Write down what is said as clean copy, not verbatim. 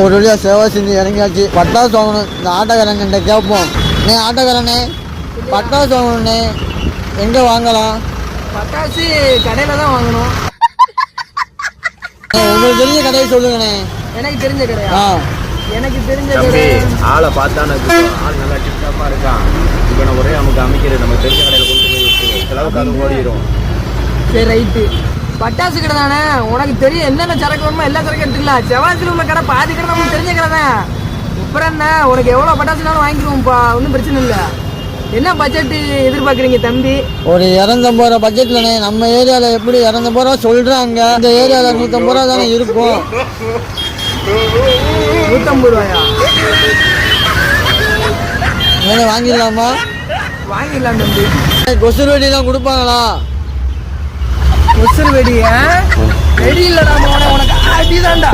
ஒரு வழியா சேவை செஞ்சு இறங்கியாச்சு. பட்டாசு வாங்கணும். இந்த ஆட்டோக்காரங்கிட்ட கேட்போம். நீ ஆட்டோக்காரனே பட்டாசு வாங்கணுண்ணே, எங்கே வாங்கலாம்? பட்டாசு கடையில் தான் வாங்கணும். உங்களுக்கு தெரிஞ்ச கடையை சொல்லுங்கண்ணே. எனக்கு தெரிஞ்ச கடையா? எனக்கு தெரிஞ்ச கடை ஆளை பார்த்தா ஆள் நல்லா டிப்டாப்பாக இருக்கான். இப்போ நான் ஒரே நமக்கு அமைக்கிறது நம்ம தெரிஞ்ச கடையில் கொண்டு போய் விட்டு செலவுக்காக ஓடிடும். சரி ரைட்டு. பட்டாசு கடை தானே, உனக்கு தெரியும் என்னென்ன சரக்கு வேணுமோ எல்லா சரக்கு எடுத்துக்கலாம். செவ்வாய்க்கிழமை உள்ள கடை பாதி கடை நமக்கு தெரிஞ்ச கடை தான். அப்புறம் என்ன, உனக்கு எவ்வளோ பட்டாசுனாலும் வாங்கிக்குவோம்ப்பா, ஒன்றும் பிரச்சனை இல்லை. என்ன பட்ஜெட்டு எதிர்பார்க்குறீங்க தம்பி? ஒரு 250 ரூபா பட்ஜெட்லண்ணே. நம்ம ஏரியாவில் எப்படி 250 ரூபா சொல்கிறாங்க, இந்த ஏரியாவில் 150 ரூபா தானே இருக்கும். 150 ரூபாயா? வாங்கிடலாமா? வாங்கிடலாம் தம்பி. கொசுறு வெடிலாம் கொடுப்பாங்களா? கொசுறு வெடி? வெடி இல்லடா, உனக்கு அடிதான்டா.